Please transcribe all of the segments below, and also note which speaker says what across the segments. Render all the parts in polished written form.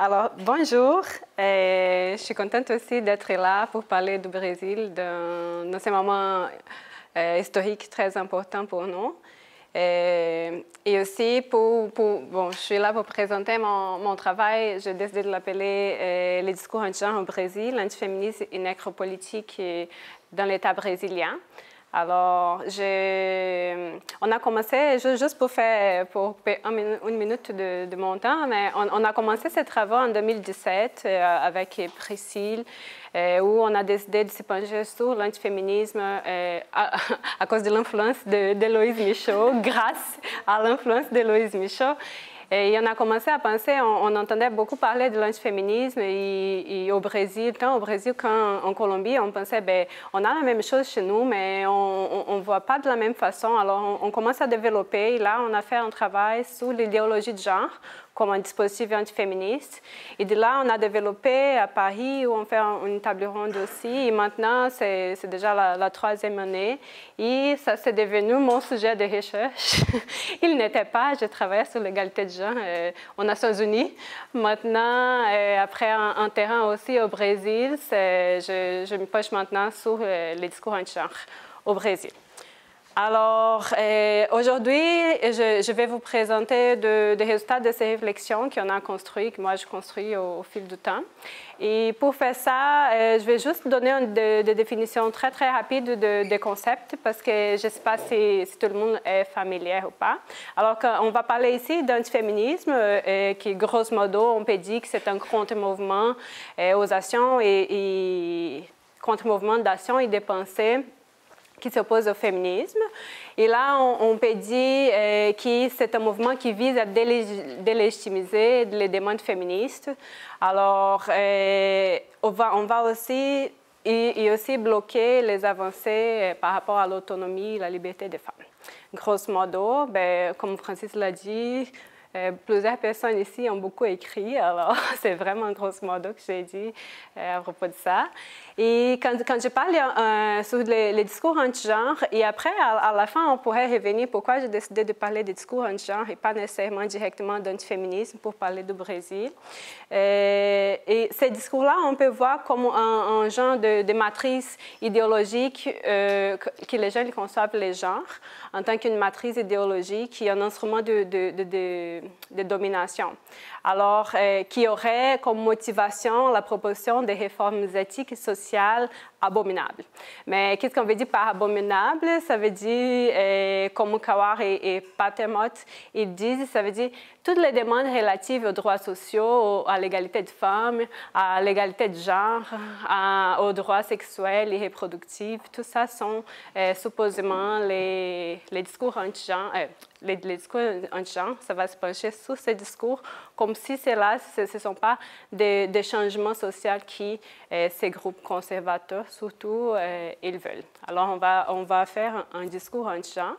Speaker 1: Alors, bonjour. Je suis contente aussi d'être là pour parler du Brésil, dans ce moment historique très important pour nous. Et aussi, bon, je suis là pour présenter mon travail. J'ai décidé de l'appeler Les discours anti-genre au Brésil, antiféminisme et nécropolitique dans l'État brésilien. Alors, on a commencé, juste pour faire une minute de mon temps, mais on a commencé ces travaux en 2017 avec Priscille, où on a décidé de se pencher sur l'antiféminisme à cause de l'influence d'Héloïse Michaud, grâce à l'influence d'Héloïse Michaud. Et on a commencé à penser, on entendait beaucoup parler de l'antiféminisme et au Brésil, tant au Brésil qu'en Colombie, on pensait, ben, on a la même chose chez nous, mais on ne voit pas de la même façon. Alors, on commence à développer. Et là, on a fait un travail sur l'idéologie de genre comme un dispositif antiféministe. Et de là, on a développé à Paris, où on fait une table ronde aussi. Et maintenant, c'est déjà la troisième année. Et ça, c'est devenu mon sujet de recherche. Il n'était pas, je travaillais sur l'égalité de genre aux Nations Unies. Maintenant, après un terrain aussi au Brésil, je me penche maintenant sur les discours anti-genre au Brésil. Alors, aujourd'hui, je vais vous présenter des résultats de ces réflexions qu'on a construites, que moi je construis au fil du temps. Et pour faire ça, je vais juste donner des définitions très, très rapides des concepts parce que je ne sais pas si tout le monde est familier ou pas. Alors, on va parler ici d'antiféminisme, qui, grosso modo, on peut dire que c'est un contre-mouvement aux actions et contre-mouvement d'action et de pensée qui s'oppose au féminisme. Et là, on peut dire que c'est un mouvement qui vise à délégitimiser les demandes féministes. Alors, on va aussi, aussi bloquer les avancées par rapport à l'autonomie et la liberté des femmes. Grosso modo, ben, comme Francis l'a dit, plusieurs personnes ici ont beaucoup écrit, alors c'est vraiment grosso modo que j'ai dit à propos de ça. Et quand je parle sur les discours anti-genre, et après, à la fin, on pourrait revenir pourquoi j'ai décidé de parler des discours anti-genre et pas nécessairement directement d'antiféminisme pour parler du Brésil. Et ces discours-là, on peut voir comme un genre de matrice idéologique que les gens conçoivent les genres en tant qu'une matrice idéologique qui est un instrument de domination. Alors, qui aurait comme motivation la proposition des réformes éthiques et sociales abominables. Mais qu'est-ce qu'on veut dire par abominable? Ça veut dire, comme Kawar et Patermot, ils disent, ça veut dire toutes les demandes relatives aux droits sociaux, à l'égalité de femmes, à l'égalité de genre, aux droits sexuels et reproductifs, tout ça sont supposément les discours anti-genre. Les discours anti-genre, ça va se pencher sur ces discours comme si ce ne sont pas des changements sociaux qui ces groupes conservateurs, surtout, ils veulent. Alors, on va faire un discours anti-genre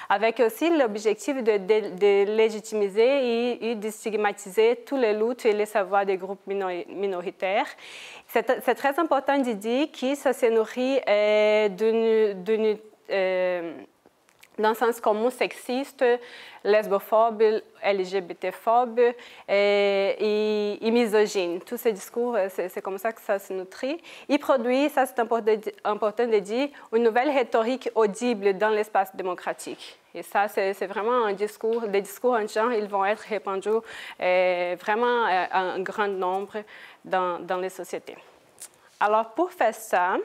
Speaker 1: avec aussi l'objectif de légitimiser et de stigmatiser tous les luttes et les savoirs des groupes minoritaires. C'est très important de dire que ça se nourrit dans un sens commun sexiste, lesbophobe, LGBTphobe et misogyne. Tous ces discours, c'est comme ça que ça se nourrit. Il produit, ça c'est important de dire, une nouvelle rhétorique audible dans l'espace démocratique. Et ça, c'est vraiment des discours anti-genre, ils vont être répandus vraiment à un grand nombre dans les sociétés. Alors, pour faire ça,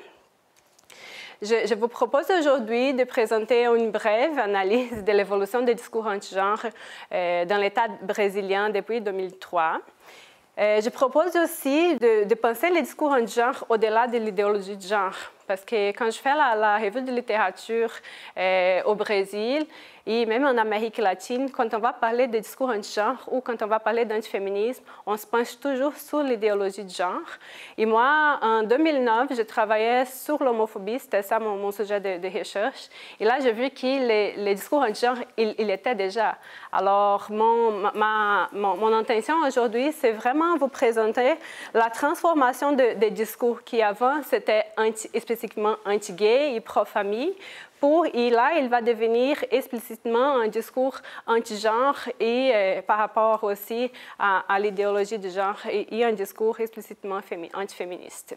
Speaker 1: je vous propose aujourd'hui de présenter une brève analyse de l'évolution des discours anti-genre dans l'État brésilien depuis 2003. Je propose aussi de penser les discours anti-genre au-delà de l'idéologie de genre. Parce que quand je fais la revue de littérature au Brésil et même en Amérique latine, quand on va parler de discours anti-genre ou quand on va parler d'antiféminisme, on se penche toujours sur l'idéologie de genre. Et moi, en 2009, je travaillais sur l'homophobie, c'était ça mon sujet de recherche. Et là, j'ai vu que les discours anti-genre, il était déjà. Alors, mon intention aujourd'hui, c'est vraiment vous présenter la transformation des discours qui avant, c'était spécifiquement anti-gay et pro-famille, Et là, il va devenir explicitement un discours anti-genre et par rapport aussi à l'idéologie du genre et un discours explicitement antiféministe.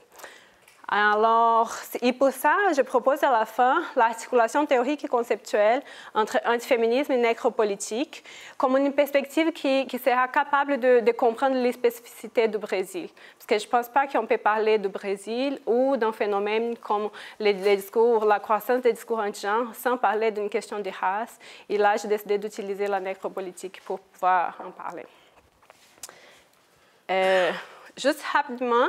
Speaker 1: Alors, et pour ça, je propose à la fin l'articulation théorique et conceptuelle entre antiféminisme et nécropolitique comme une perspective qui sera capable de comprendre les spécificités du Brésil. Parce que je ne pense pas qu'on peut parler du Brésil ou d'un phénomène comme les discours, la croissance des discours anti-genre sans parler d'une question de race. Et là, j'ai décidé d'utiliser la nécropolitique pour pouvoir en parler. Juste rapidement,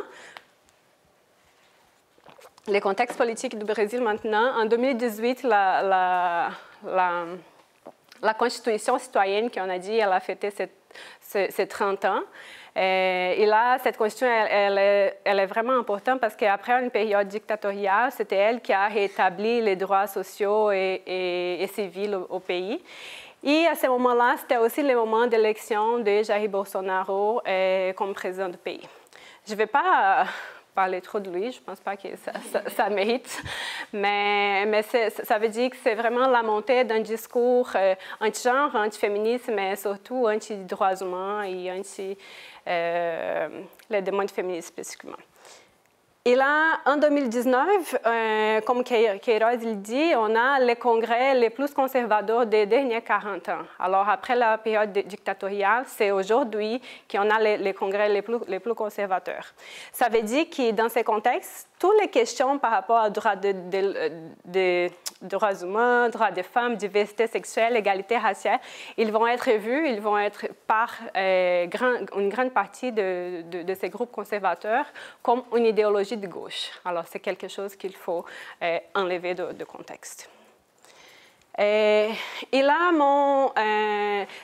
Speaker 1: les contextes politiques du Brésil maintenant. En 2018, la Constitution citoyenne qu'on a dit, elle a fêté ses 30 ans. Et là, cette Constitution, elle est vraiment importante parce qu'après une période dictatoriale, c'était elle qui a rétabli les droits sociaux et civils au pays. Et à ce moment-là, c'était aussi le moment d'élection de Jair Bolsonaro comme président du pays. Je ne vais pas parler trop de lui, je ne pense pas que ça mérite, mais ça veut dire que c'est vraiment la montée d'un discours anti-genre, anti-féminisme, mais surtout anti-droits humains et anti les demandes féministes spécifiquement. Et là, en 2019, comme Queiroz il dit, on a les congrès les plus conservateurs des derniers 40 ans. Alors, après la période dictatoriale, c'est aujourd'hui qu'on a les congrès les plus conservateurs. Ça veut dire que dans ces contextes, toutes les questions par rapport aux droits droits humains, droits des femmes, diversité sexuelle, égalité raciale, ils vont être vus, ils vont être par une grande partie de ces groupes conservateurs comme une idéologie de gauche. Alors, c'est quelque chose qu'il faut enlever de contexte. Et là,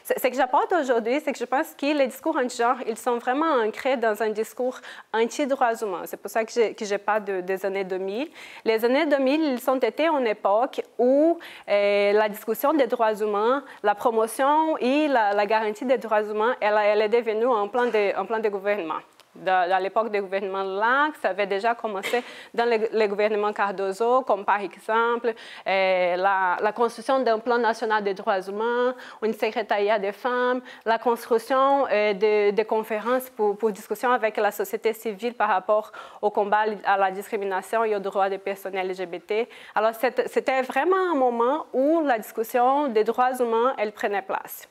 Speaker 1: ce que j'apporte aujourd'hui, c'est que je pense que les discours anti-genre, ils sont vraiment ancrés dans un discours anti-droits humains. C'est pour ça que je parle des années 2000. Les années 2000, ils ont été une époque où la discussion des droits humains, la promotion et la garantie des droits humains, elle est devenue un plan de gouvernement. À l'époque des gouvernements Lula, ça avait déjà commencé dans les gouvernements Cardoso, comme par exemple la construction d'un plan national des droits humains, un secrétariat des femmes, la construction de conférences pour discussion avec la société civile par rapport au combat à la discrimination et aux droits des personnes LGBT. Alors, c'était vraiment un moment où la discussion des droits humains, elle prenait place.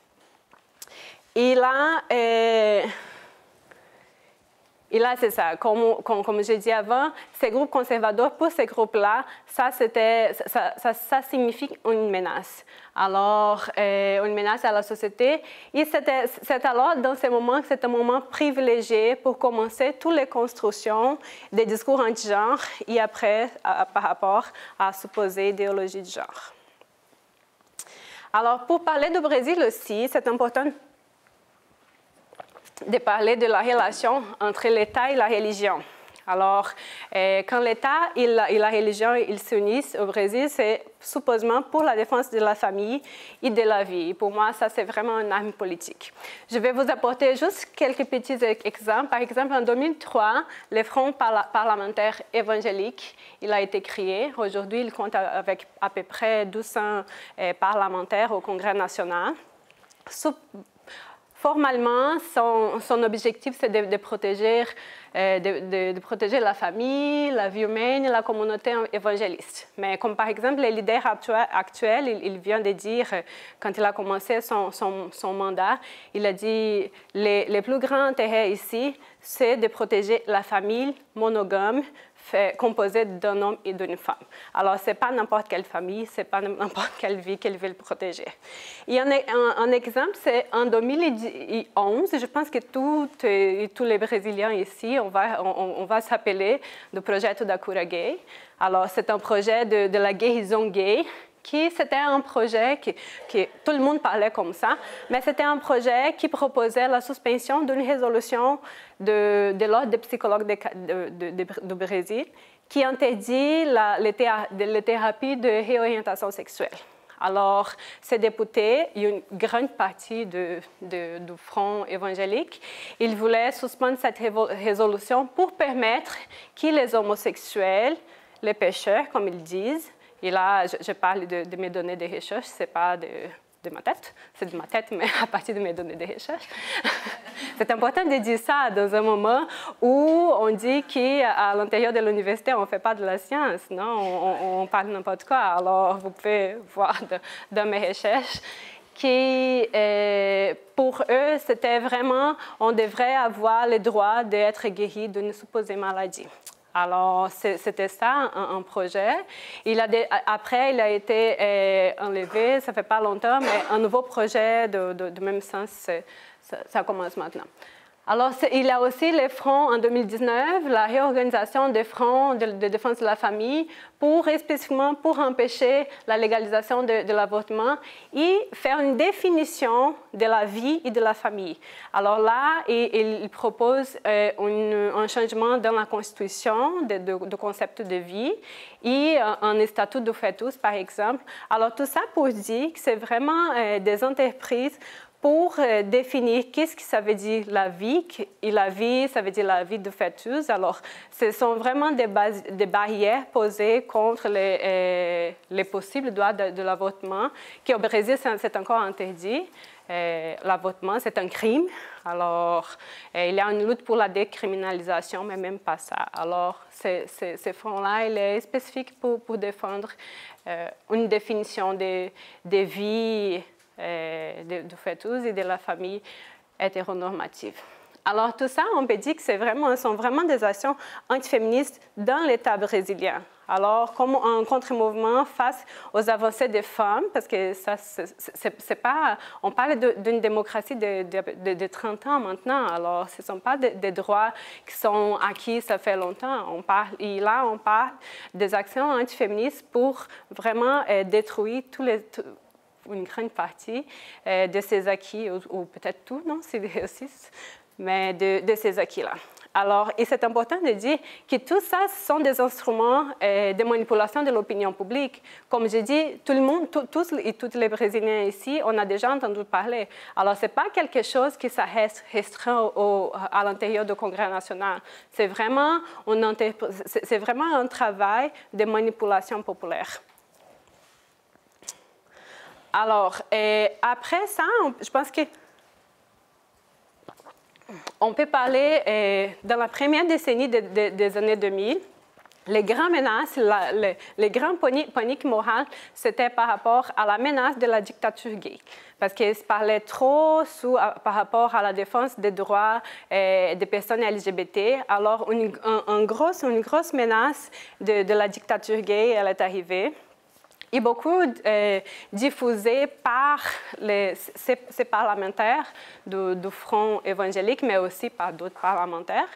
Speaker 1: Et là, c'est ça. Comme j'ai dit avant, ces groupes conservateurs, pour ces groupes-là, ça signifie une menace. Alors, une menace à la société. Et c'est alors, dans ces moments, que c'est un moment privilégié pour commencer toutes les constructions des discours anti-genre et après, par rapport à supposée idéologie de genre. Alors, pour parler du Brésil aussi, c'est important de parler de la relation entre l'État et la religion. Alors, quand l'État et la religion s'unissent au Brésil, c'est supposément pour la défense de la famille et de la vie. Pour moi, ça, c'est vraiment une arme politique. Je vais vous apporter juste quelques petits exemples. Par exemple, en 2003, le Front parlementaire évangélique, il a été créé. Aujourd'hui, il compte avec à peu près 200 parlementaires au Congrès national. Formellement, son objectif, c'est de protéger la famille, la vie humaine et la communauté évangéliste. Mais comme par exemple, le leader actuel, il vient de dire, quand il a commencé son mandat, il a dit « Le plus grand intérêt ici, c'est de protéger la famille monogame, composée d'un homme et d'une femme. » Alors, ce n'est pas n'importe quelle famille, ce n'est pas n'importe quelle vie qu'elle veut protéger. Et un exemple, c'est en 2011, je pense que tous les Brésiliens ici, on va s'appeler le projet da Cura Gay. Alors, c'est un projet de la guérison gay, c'était un projet que tout le monde parlait comme ça, mais c'était un projet qui proposait la suspension d'une résolution de l'Ordre des psychologues du Brésil qui interdit les thérapies de réorientation sexuelle. Alors, ces députés, une grande partie du Front évangélique, ils voulaient suspendre cette résolution pour permettre que les homosexuels, les pécheurs, comme ils disent, Et là, je parle de mes données de recherche, ce n'est pas de ma tête, c'est de ma tête, mais à partir de mes données de recherche. C'est important de dire ça dans un moment où on dit qu'à l'intérieur de l'université, on ne fait pas de la science, non? On parle n'importe quoi. Alors, vous pouvez voir dans mes recherches qui, pour eux, c'était vraiment, on devrait avoir le droit d'être guéri d'une supposée maladie. Alors, c'était ça, un projet. Après, il a été enlevé, ça ne fait pas longtemps, mais un nouveau projet de même sens, ça commence maintenant. Alors, il y a aussi les fronts en 2019, la réorganisation des fronts de défense de la famille spécifiquement pour empêcher la légalisation de l'avortement et faire une définition de la vie et de la famille. Alors là, il propose un changement dans la Constitution de concept de vie et un statut de fœtus, par exemple. Alors tout ça pour dire que c'est vraiment des entreprises pour définir qu'est-ce que ça veut dire la vie, et la vie, ça veut dire la vie de fœtus. Alors, ce sont vraiment des barrières posées contre les possibles droits de l'avortement, qui au Brésil, c'est encore interdit. L'avortement, c'est un crime. Alors, il y a une lutte pour la décriminalisation, mais même pas ça. Alors, ce front-là, il est spécifique pour défendre une définition de vie de fœtus et de la famille hétéronormative. Alors tout ça, on peut dire que sont vraiment des actions antiféministes dans l'État brésilien. Alors comme un contre-mouvement face aux avancées des femmes, parce que ça, c'est pas, on parle d'une démocratie de 30 ans maintenant. Alors ce ne sont pas des droits qui sont acquis, ça fait longtemps. Et là, on parle des actions antiféministes pour vraiment détruire une grande partie de ces acquis, ou peut-être tout, non, c'est aussi, mais de ces acquis-là. Alors, et c'est important de dire que tout ça sont des instruments de manipulation de l'opinion publique. Comme je dis, tout le monde, tous et toutes les Brésiliens ici, on a déjà entendu parler. Alors, ce n'est pas quelque chose qui reste restreint à l'intérieur du Congrès national. C'est vraiment un travail de manipulation populaire. Alors, après ça, je pense qu'on peut parler, dans la première décennie des années 2000, les grandes menaces, les grandes paniques morales, c'était par rapport à la menace de la dictature gay. Parce qu'ils parlaient trop par rapport à la défense des droits des personnes LGBT. Alors, une grosse menace de la dictature gay, elle est arrivée. Et beaucoup diffusé par ces parlementaires du Front évangélique, mais aussi par d'autres parlementaires.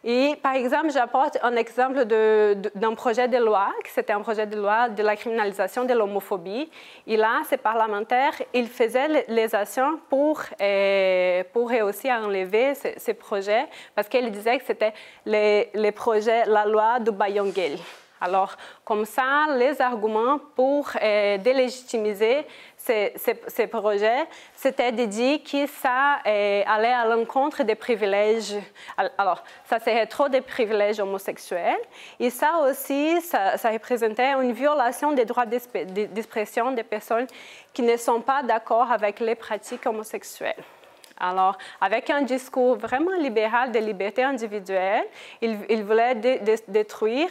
Speaker 1: Et par exemple, j'apporte un exemple d'un projet de loi, c'était un projet de loi de la criminalisation de l'homophobie. Et là, ces parlementaires, ils faisaient les actions pour réussir à enlever ces projets, parce qu'ils disaient que c'était les projets, la loi de Bayongel. Alors, comme ça, les arguments pour délégitimiser ces projets, c'était de dire que ça allait à l'encontre des privilèges. Alors, ça serait trop des privilèges homosexuels. Et ça aussi, ça représentait une violation des droits d'expression des personnes qui ne sont pas d'accord avec les pratiques homosexuelles. Alors, avec un discours vraiment libéral de liberté individuelle, il voulait détruire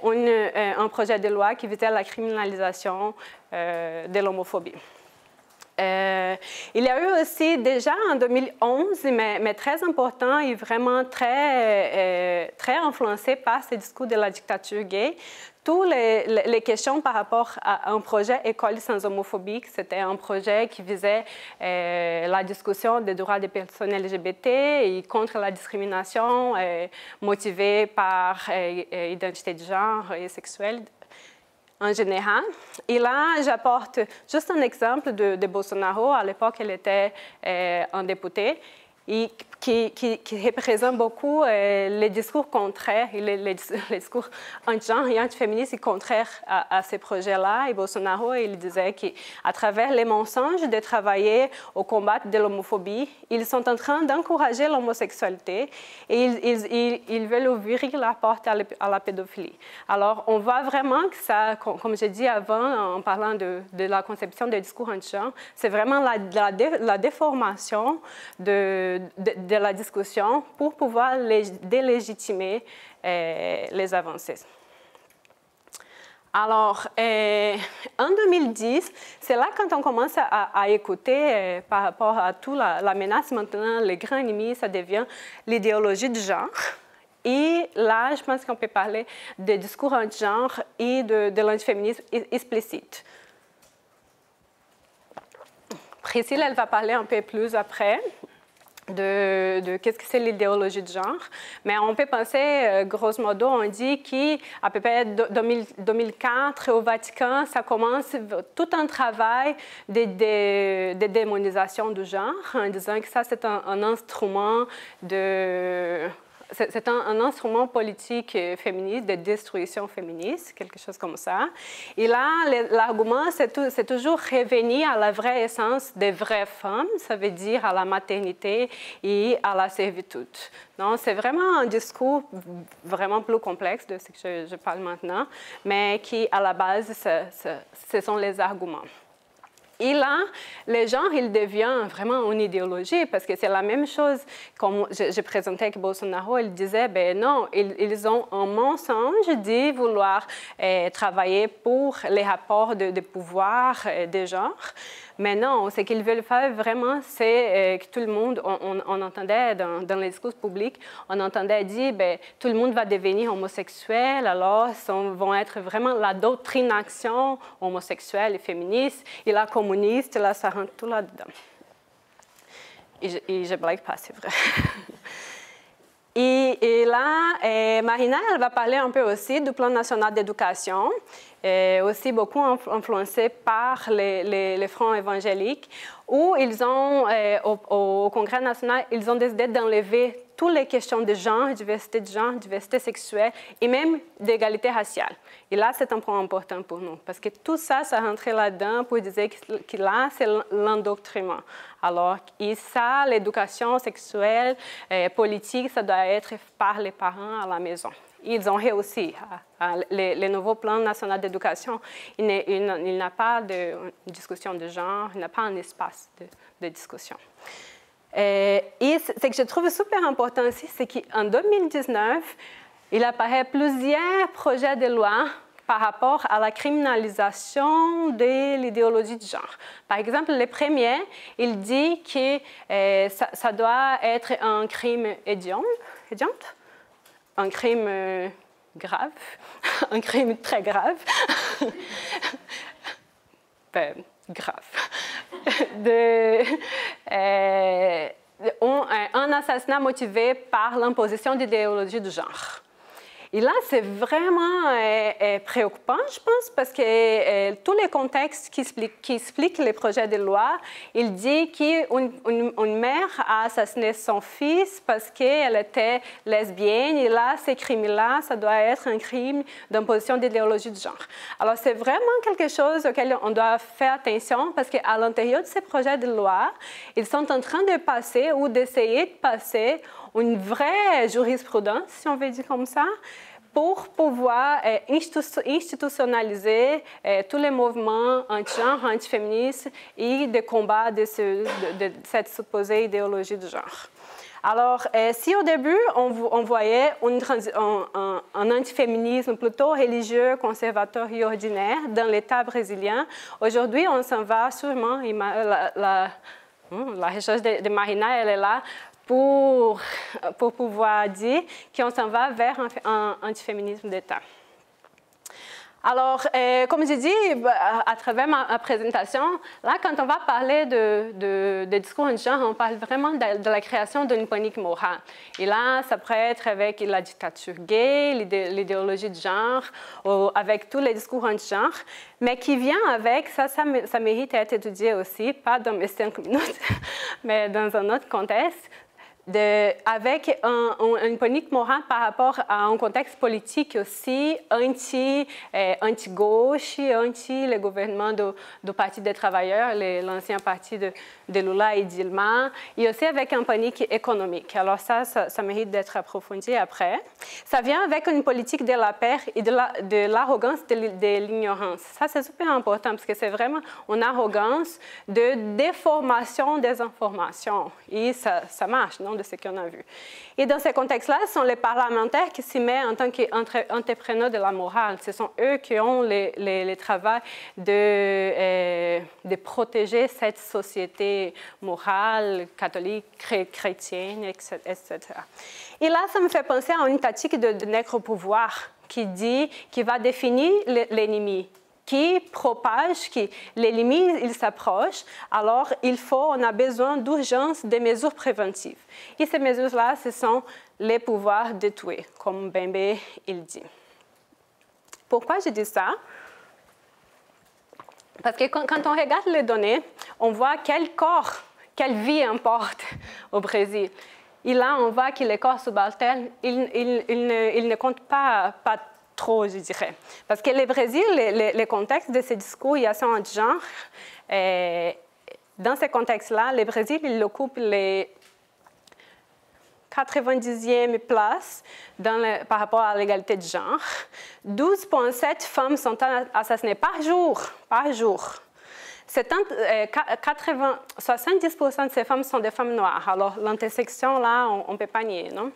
Speaker 1: un projet de loi qui visait la criminalisation de l'homophobie. Il y a eu aussi déjà en 2011, mais très important et vraiment très influencé par ce discours de la dictature gay, toutes les questions par rapport à un projet École sans homophobie. C'était un projet qui visait la discussion des droits des personnes LGBT et contre la discrimination motivée par identité de genre et sexuelle en général. Et là, j'apporte juste un exemple de Bolsonaro. À l'époque, il était un député. et qui représente beaucoup les discours contraires, les discours anti-genre et anti-féministes contraires à ces projets-là. Et Bolsonaro, il disait qu'à travers les mensonges de travailler au combat de l'homophobie, ils sont en train d'encourager l'homosexualité et ils veulent ouvrir la porte à la pédophilie. Alors, on voit vraiment que ça, comme j'ai dit avant, en parlant de la conception des discours anti-genre, c'est vraiment la déformation de la discussion pour pouvoir délégitimer les avancées. Alors, en 2010, c'est là quand on commence à écouter par rapport à toute la menace maintenant, le grand ennemi, ça devient l'idéologie du genre. Et là, je pense qu'on peut parler de discours anti-genre et de l'antiféminisme explicite. Priscille, elle va parler un peu plus après de qu'est-ce que c'est l'idéologie de genre. Mais on peut penser, grosso modo, on dit qu'à peu près 2004, au Vatican, ça commence tout un travail de démonisation du genre, en disant que ça, c'est un instrument de... C'est un instrument politique féministe, de destruction féministe, quelque chose comme ça. Et là, l'argument, c'est toujours revenir à la vraie essence des vraies femmes, ça veut dire à la maternité et à la servitude. C'est vraiment un discours vraiment plus complexe de ce que je parle maintenant, mais qui, à la base, ce sont les arguments. Et là, les genres, ils deviennent vraiment une idéologie parce que c'est la même chose. Comme je présentais avec Bolsonaro, il disait, ben non, ils ont un mensonge de vouloir travailler pour les rapports de pouvoir des genres. Mais non, ce qu'ils veulent faire vraiment, c'est que tout le monde, on entendait dans les discours publics, on entendait dire, ben, tout le monde va devenir homosexuel, alors vont être vraiment la doctrination homosexuelle et féministe, et la communiste, là, ça rentre tout là-dedans. Et je blague pas, c'est vrai. Et là, Marina, elle va parler un peu aussi du plan national d'éducation, aussi beaucoup influencé par les fronts évangéliques, où ils ont, au Congrès national, ils ont décidé d'enlever toutes les questions de genre, diversité sexuelle et même d'égalité raciale. Et là, c'est un point important pour nous, parce que tout ça, ça rentrait là-dedans pour dire que là, c'est l'endoctrinement. Alors, et ça, l'éducation sexuelle, politique, ça doit être par les parents à la maison. Ils ont réussi. Les nouveaux plans nationaux d'éducation, il n'y a pas de discussion de genre, il n'y a pas un espace de discussion. Et ce que je trouve super important aussi, c'est qu'en 2019, il apparaît plusieurs projets de loi par rapport à la criminalisation de l'idéologie de genre. Par exemple, le premier, il dit que ça doit être un crime idiot, un crime grave, un crime très grave, grave, un assassinat motivé par l'imposition d'idéologie de genre. Et là, c'est vraiment préoccupant, je pense, parce que tous les contextes qui expliquent les projets de loi, il dit qu'une mère a assassiné son fils parce qu'elle était lesbienne. Et là, ces crimes-là, ça doit être un crime d'imposition d'idéologie de genre. Alors, c'est vraiment quelque chose auquel on doit faire attention parce qu'à l'intérieur de ces projets de loi, ils sont en train de passer ou d'essayer de passer une vraie jurisprudence, si on veut dire comme ça, pour pouvoir institutionnaliser tous les mouvements anti-genre, antiféministes et de combat de cette supposée idéologie de genre. Alors, si au début, on voyait un antiféminisme plutôt religieux, conservateur et ordinaire dans l'État brésilien, aujourd'hui, on s'en va sûrement, la recherche de Marina, elle est là, pour pouvoir dire qu'on s'en va vers un antiféminisme d'État. Alors, comme j'ai dit à travers ma présentation, là, quand on va parler de discours anti-genre, on parle vraiment de la création d'une panique morale. Et là, ça pourrait être avec la dictature gay, l'idéologie de genre, ou avec tous les discours anti-genre, mais qui vient avec, ça mérite d'être étudié aussi, pas dans mes 5 minutes, mais dans un autre contexte, avec une politique morale par rapport à un contexte politique aussi anti-gauche, anti le gouvernement du Parti des travailleurs, l'ancien parti de Lula et Dilma, et aussi avec une politique économique. Alors ça mérite d'être approfondi après. Ça vient avec une politique de la peur et de l'arrogance de l'ignorance. Ça, c'est super important parce que c'est vraiment une arrogance de déformation des informations. Et ça marche, non, de ce qu'on a vu. Et dans ces contextes-là, ce sont les parlementaires qui s'y mettent en tant qu'entrepreneurs de la morale. Ce sont eux qui ont le travail de protéger cette société morale, catholique, chrétienne, etc. Et là, ça me fait penser à une tactique de nécropouvoir qui va définir l'ennemi, qui propage, l'ennemi, il s'approche, alors on a besoin d'urgence des mesures préventives. Et ces mesures-là, ce sont les pouvoirs de tuer, comme Bembe, il dit. Pourquoi je dis ça? Parce que quand on regarde les données, on voit quel corps, quelle vie importe au Brésil. Et là, on voit que les corps subalternes, ils ne comptent pas trop, je dirais. Parce que le Brésil, le contexte de ces discours, il y a ça en genre. Dans ce contexte-là, le Brésil, il occupe les 90e place par rapport à l'égalité de genre. 12,7 femmes sont assassinées par jour. 70% de ces femmes sont des femmes noires. Alors, l'intersection, là, on ne peut pas nier, non?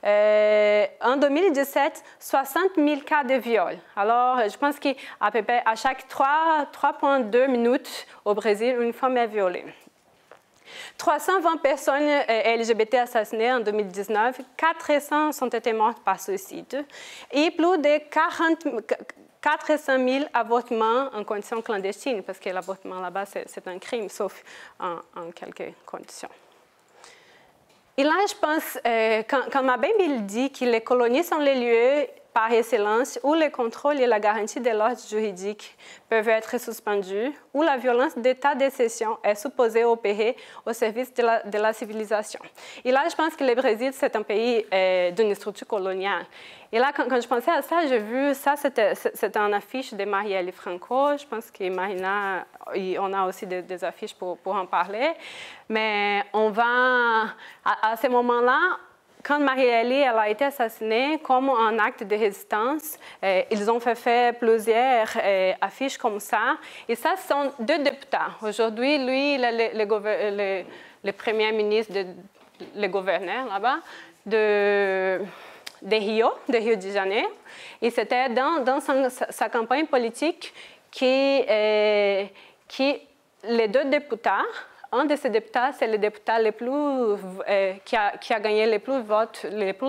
Speaker 1: En 2017, 60 000 cas de viol. Alors, je pense qu'à peu près à chaque 3,2 minutes au Brésil, une femme est violée. 320 personnes LGBT assassinées en 2019, 400 sont été mortes par suicide et plus de 400 000 avortements en conditions clandestines, parce que l'avortement là-bas, c'est un crime, sauf en quelques conditions. Et là, je pense, quand Mabembe dit que les colonies sont les lieux par excellence où le contrôle et la garantie de l'ordre juridique peuvent être suspendus, où la violence d'état d'exception est supposée opérer au service de la civilisation. Et là, je pense que le Brésil, c'est un pays d'une structure coloniale. Et là, quand je pensais à ça, j'ai vu ça, c'était une affiche de Marielle Franco. Je pense que Marina, on a aussi des affiches pour en parler. Mais on va, à ce moment-là, quand Marielle elle a été assassinée, comme un acte de résistance, ils ont fait plusieurs affiches comme ça. Et ça, ce sont deux députés. Aujourd'hui, lui, le premier ministre, le gouverneur là-bas, de Rio de Janeiro. Et c'était dans sa campagne politique que les deux députés, un de ces députés, c'est le député qui a gagné le plus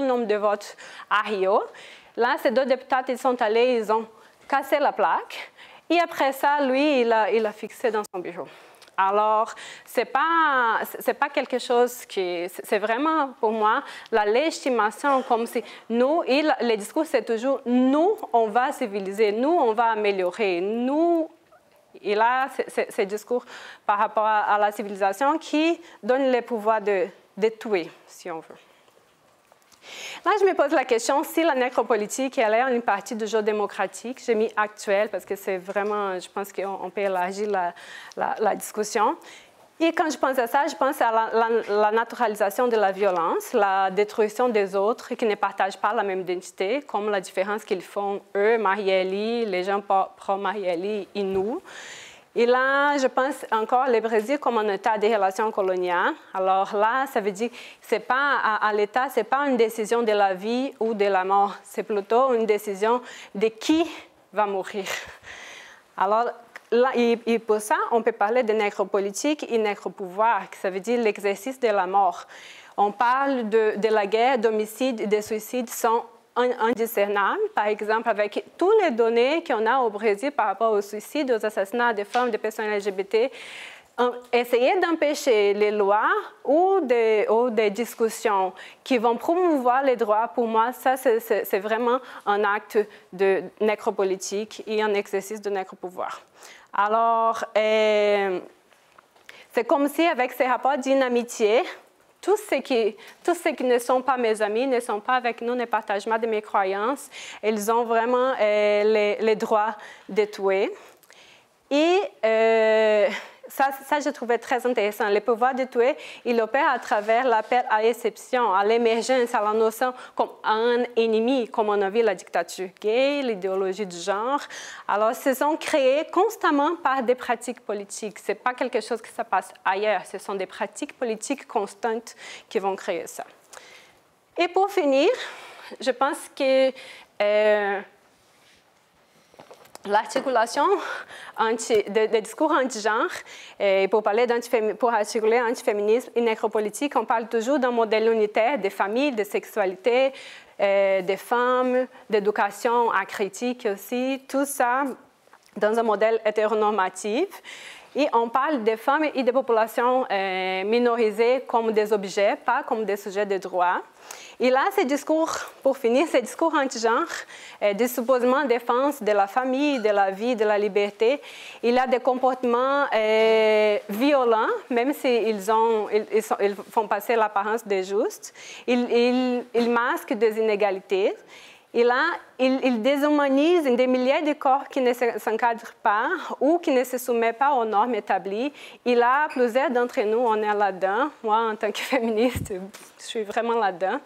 Speaker 1: nombre de votes à Rio. Là, ces deux députés, ils sont allés, ils ont cassé la plaque. Et après ça, lui, il a fixé dans son bureau. Alors, c'est pas quelque chose qui... C'est vraiment, pour moi, la légitimation, comme si nous, et le discours, c'est toujours nous, on va civiliser, nous, on va améliorer, nous... Et là, c'est ce discours par rapport à la civilisation qui donne le pouvoir de tuer, si on veut. Là, je me pose la question, si la nécropolitique elle est une partie du jeu démocratique, j'ai mis actuel parce que c'est vraiment, je pense qu'on peut élargir la discussion. Et quand je pense à ça, je pense à la naturalisation de la violence, la détruction des autres qui ne partagent pas la même identité, comme la différence qu'ils font, eux, Marielle, les gens pro-Marielle et nous. Et là, je pense encore le Brésil comme un état de relations coloniales. Alors là, ça veut dire que c'est pas à l'État, ce n'est pas une décision de la vie ou de la mort, c'est plutôt une décision de qui va mourir. Alors, là, et pour ça, on peut parler de nécropolitique et nécropouvoir, ça veut dire l'exercice de la mort. On parle de la guerre, d'homicides et de suicides sont indiscernables. Par exemple, avec toutes les données qu'on a au Brésil par rapport aux suicides, aux assassinats des femmes, des personnes LGBT, essayer d'empêcher les lois ou des discussions qui vont promouvoir les droits, pour moi, ça, c'est vraiment un acte de nécropolitique et un exercice de nécropouvoir. Alors, c'est comme si avec ces rapports d'inamitié tous ceux qui ne sont pas mes amis, ne sont pas avec nous, ne partagent pas de mes croyances, ils ont vraiment les droits de tuer. Et ça, je trouvais très intéressant. Le pouvoir de tuer, il opère à travers l'appel à l'exception, à l'émergence, à la notion comme un ennemi, comme on a vu la dictature gay, l'idéologie du genre. Alors, ce sont créés constamment par des pratiques politiques. Ce n'est pas quelque chose qui se passe ailleurs. Ce sont des pratiques politiques constantes qui vont créer ça. Et pour finir, je pense que l'articulation des discours anti-genre, pour articuler antiféminisme et nécropolitique, on parle toujours d'un modèle unitaire des familles, de sexualité, des femmes, d'éducation à critique aussi, tout ça dans un modèle hétéronormatif. Et on parle des femmes et des populations minorisées comme des objets, pas comme des sujets de droit. Et là, ces discours, pour finir, ces discours anti-genre, des supposément défense de la famille, de la vie, de la liberté, il y a des comportements violents, même s'ils font passer l'apparence de juste. Ils masquent des inégalités. Et là, il déshumanise des milliers de corps qui ne s'encadrent pas ou qui ne se soumettent pas aux normes établies. Et là, plusieurs d'entre nous, on est là-dedans. Moi, en tant que féministe, je suis vraiment là-dedans.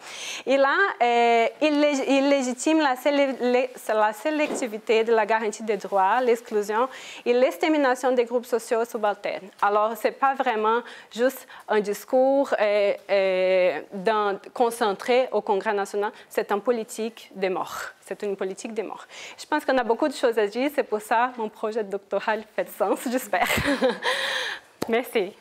Speaker 1: Et là, il légitime la sélectivité de la garantie des droits, l'exclusion et l'extermination des groupes sociaux subalternes. Alors, ce n'est pas vraiment juste un discours concentré au Congrès national, c'est une politique des morts. C'est une politique des morts. Je pense qu'on a beaucoup de choses à dire, c'est pour ça que mon projet doctoral fait sens, j'espère. Merci.